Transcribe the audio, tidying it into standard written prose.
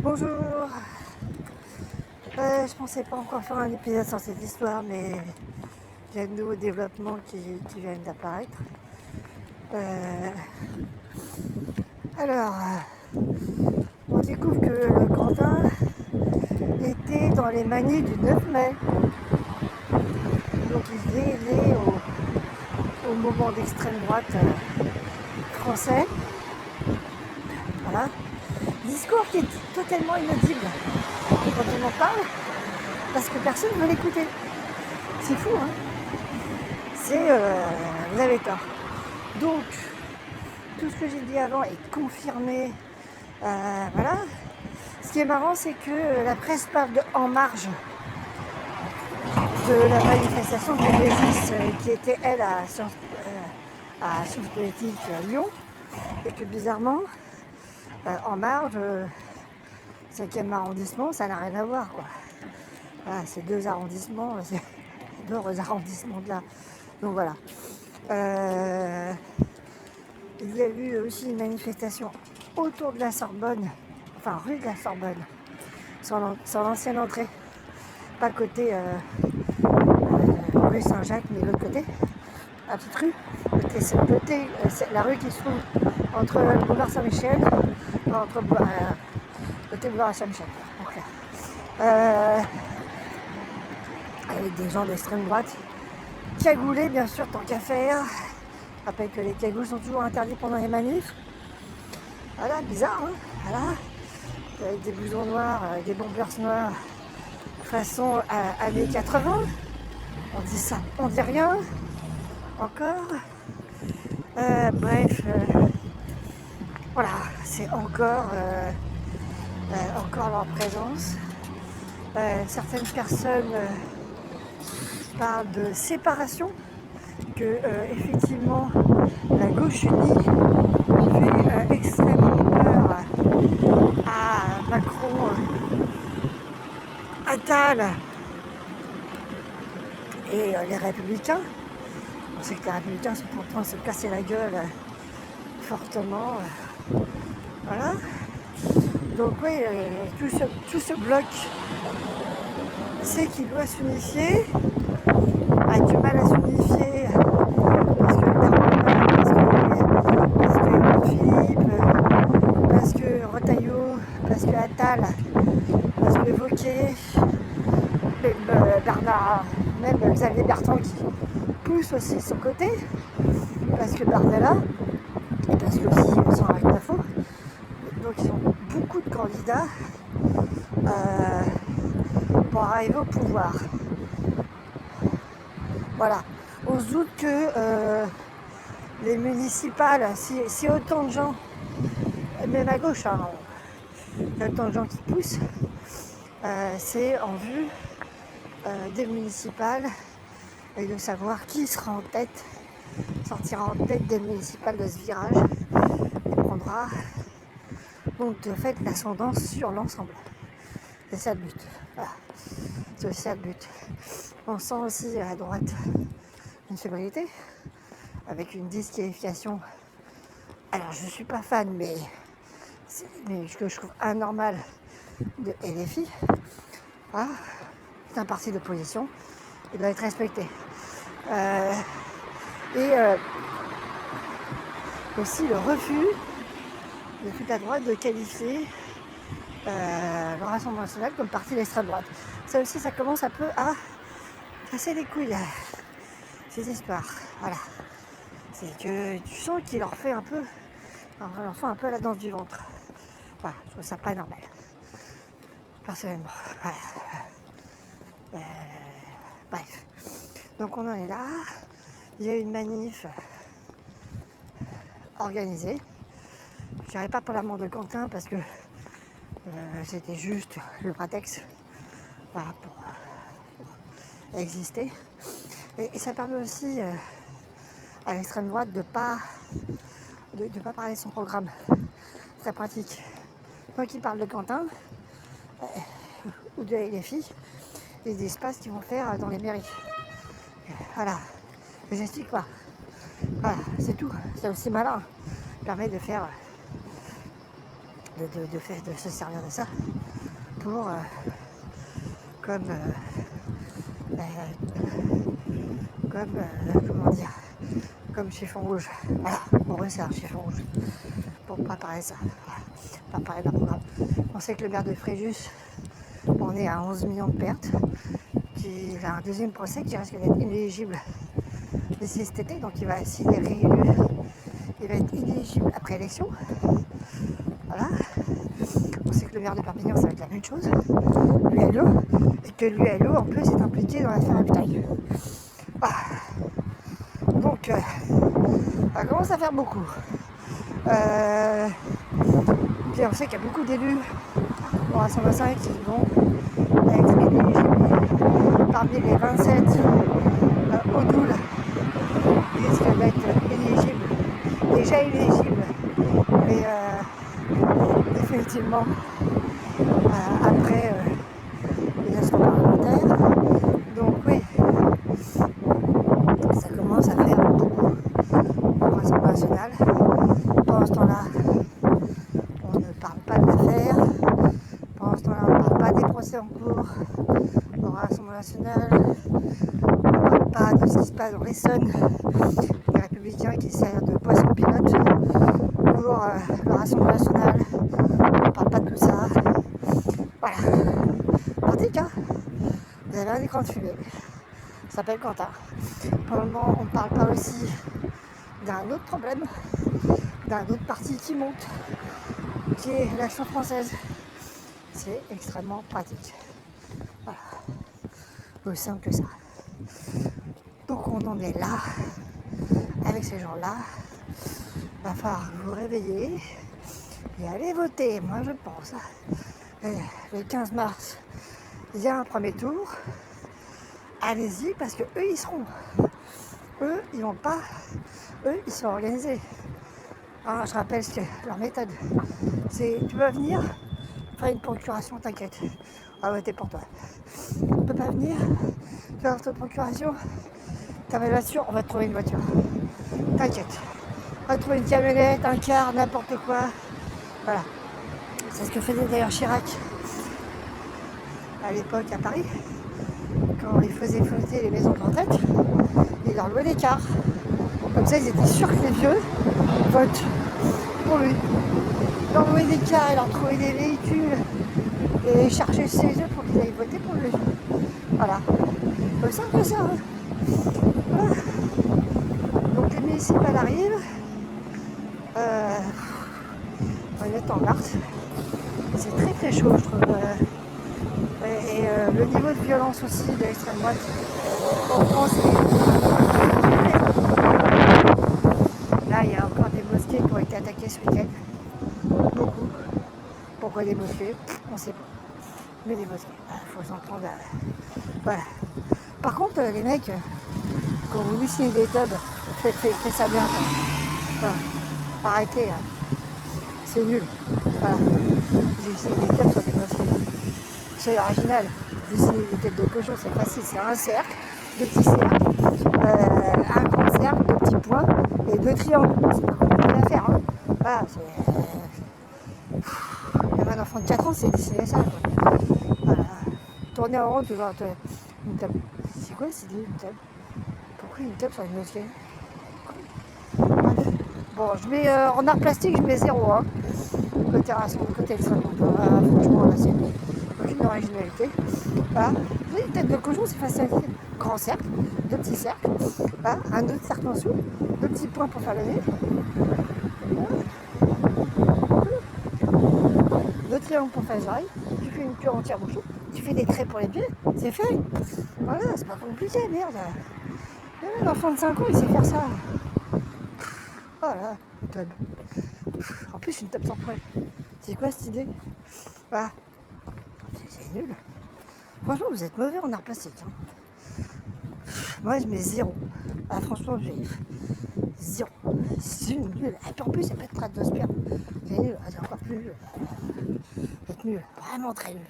Bonjour. Je pensais pas encore faire un épisode sur cette histoire, mais il y a de nouveaux développements qui viennent d'apparaître. Euh, alors, on découvre que le Quentin était dans les manies du 9 mai. Donc il est au moment d'extrême droite français. Voilà. Discours qui est totalement inaudible quand on en parle, parce que personne ne veut l'écouter. C'est fou, hein. Vous avez tort. Donc, tout ce que j'ai dit avant est confirmé. Voilà. Ce qui est marrant, c'est que la presse parle de En Marge, de la manifestation de Régis, qui était, elle, à Sciences Politiques Lyon, et que bizarrement, En Marge, 5e arrondissement, ça n'a rien à voir, quoi. Voilà, c'est deux arrondissements, c'est deux arrondissements de là. Donc voilà. Il y a eu aussi une manifestation autour de la Sorbonne, enfin rue de la Sorbonne, sur l'ancienne entrée, pas côté rue Saint-Jacques, mais l'autre côté, la petite rue. C'est la rue qui se trouve entre le boulevard Saint-Michel, côté boulevard Saint-Michel. Donc, avec des gens d'extrême droite, cagoulés bien sûr, tant qu'à faire. Je rappelle que les cagoules sont toujours interdits pendant les manifs. Voilà, bizarre, hein. Voilà. Avec des blousons noirs, des bombers noirs, façon années 80. On dit ça, on dit rien. Encore. Bref, voilà, c'est encore leur présence. Certaines personnes parlent de séparation, que effectivement la gauche unie fait extrêmement peur à Macron, Attal et les Républicains. On sait que les Républicains sont en train de se casser la gueule fortement. Voilà. Donc oui, tout ce bloc sait qu'il doit s'unifier, a du mal à s'unifier parce que Philippe, parce que Retailleau, parce que Attal, parce que Wauquiez, Bernard, même Xavier Bertrand qui pousse aussi de son côté, parce que Bardella, et parce que aussi sans rien d'info. Donc ils ont beaucoup de candidats pour arriver au pouvoir. Voilà. On se doute que les municipales, si autant de gens, même à gauche, hein, il y a autant de gens qui poussent, c'est en vue des municipales et de savoir qui sera en tête, sortira en tête des municipales de ce virage et prendra donc de fait l'ascendance sur l'ensemble. C'est ça le but. Voilà. C'est aussi ça le but. On sent aussi à droite une fébrilité avec une disqualification. Alors je ne suis pas fan, mais ce que je trouve anormal de LFI. Voilà. C'est un parti d'opposition. Il doit être respecté. Aussi le refus de toute la droite de qualifier le Rassemblement national comme parti d'extrême droite. Ça aussi, ça commence un peu à casser les couilles, ces histoires. Voilà. C'est que tu sens qu'il leur fait un peu la danse du ventre. Voilà, je trouve ça pas normal. Personnellement. Voilà. Bref. Donc on en est là. Il y a une manif organisée. Je dirais pas pour la mort de Quentin parce que c'était juste le prétexte, voilà, pour exister. Et ça permet aussi à l'extrême droite de pas parler de son programme. Très pratique. Quand ils parlent de Quentin ou de LFI, les espaces qu'ils vont faire dans les mairies. Voilà. Je n'explique pas. Voilà, c'est tout. C'est aussi malin. Ça permet de faire de se servir de ça pour comme comment dire, comme chiffon rouge. Voilà, pour eux c'est un chiffon rouge pour préparer ça, voilà, préparer leur programme. On sait que le maire de Fréjus, on est à 11 millions de pertes, qui a un deuxième procès qui risque d'être inéligible d'ici cet été, donc s'il est réélu, il va être inéligible après élection. Voilà. On sait que le maire de Perpignan, ça va être la même chose, l'ULO, et que l'ULO en plus est impliqué dans l'affaire Abtaï. Ah. Donc, ça commence à faire beaucoup. Puis on sait qu'il y a beaucoup d'élus au Rassemblement national qui vont être éligibles. Parmi les 27 Odoul qui risquent d'être éligibles, déjà éligibles, mais définitivement après les élections parlementaires. Donc oui, ça commence à faire beaucoup au Rassemblement national. Pendant ce temps-là, on ne parle pas de l'affaire. Pendant ce temps-là, on ne parle pas des procès en cours au Rassemblement national. On ne parle pas de ce qui se passe dans l'Essonne, les Républicains qui servent de poisson pilote pour le Rassemblement national. On ne parle pas de tout ça. Voilà. Pratique, hein. Vous avez un écran de fumée. Ça s'appelle Quentin. Pour le moment, on ne parle pas aussi d'un autre problème, d'un autre parti qui monte, qui est l'Action française. C'est extrêmement pratique. Voilà. Aussi simple que ça. Donc on en est là, avec ces gens-là. Il va falloir vous réveiller et aller voter, moi je pense. Et le 15 mars, il y a un premier tour. Allez-y, parce que eux ils seront. Eux, ils vont pas. Eux, ils sont organisés. Alors, je rappelle leur méthode. C'est tu vas venir, faire une procuration, t'inquiète. On va voter pour toi. Tu peux pas venir, tu vas faire ta procuration, ta voiture, on va te trouver une voiture. T'inquiète. On va te trouver une camionnette, un car, n'importe quoi. Voilà. C'est ce que faisait d'ailleurs Chirac à l'époque à Paris. Quand il faisait flotter les maisons de retraite, il leur louait des cars. Comme ça, ils étaient sûrs que les vieux votent pour lui. Il leur louait des cars, il leur trouvait des véhicules et chargeait ses yeux pour qu'ils aillent voter pour lui. Voilà. Comme ça que ça. Hein. Voilà. Donc les municipales arrivent. On est en mars. C'est très très chaud, je trouve. Et le niveau de violence aussi de l'extrême droite en France est... Là, il y a encore des mosquées qui ont été attaquées ce week-end. Beaucoup. Pourquoi des mosquées? On ne sait pas. Mais des mosquées. Il faut s'en prendre à... Voilà. Par contre, les mecs, quand vous lui signez des tubs, faites ça bien. Voilà. Arrêtez. C'est nul. Voilà. J'ai signé des tubs sur des mosquées. C'est original. Dessiner des têtes de cochon, c'est facile. C'est un cercle, deux petits cercles, un grand cercle, deux petits points et deux triangles. C'est pas compliqué à faire. Hein. Voilà, même un enfant de 4 ans, c'est dessiner ça. Quoi. Voilà. Tourner en rond, tu vois une table. C'est quoi cette idée, une table? Pourquoi une table sur une mosquée? Bon, je mets en art plastique, je mets 0. Hein. Côté extrême. Franchement, là, c'est aucune originalité. Voilà. Une tête de cochon, c'est facile. Grand cercle, deux petits cercles, voilà. Un autre cercle en dessous, deux petits points pour faire le nez. Deux triangles pour faire les oreilles. Tu fais une queue entière bouchon. Tu fais des traits pour les pieds. C'est fait. Voilà, c'est pas compliqué, merde. L'enfant de 5 ans, il sait faire ça. Voilà, une table. En plus, une table sans poil. C'est quoi cette idée? Voilà. C'est nul. Franchement, vous êtes mauvais en art plastique. Hein. Moi, je mets 0. Ah, franchement, j'ai 0. C'est nul. Et puis en plus, il n'y a pas de traite de sperme. C'est nul. C'est encore plus nul. C'est nul. Vraiment très nul.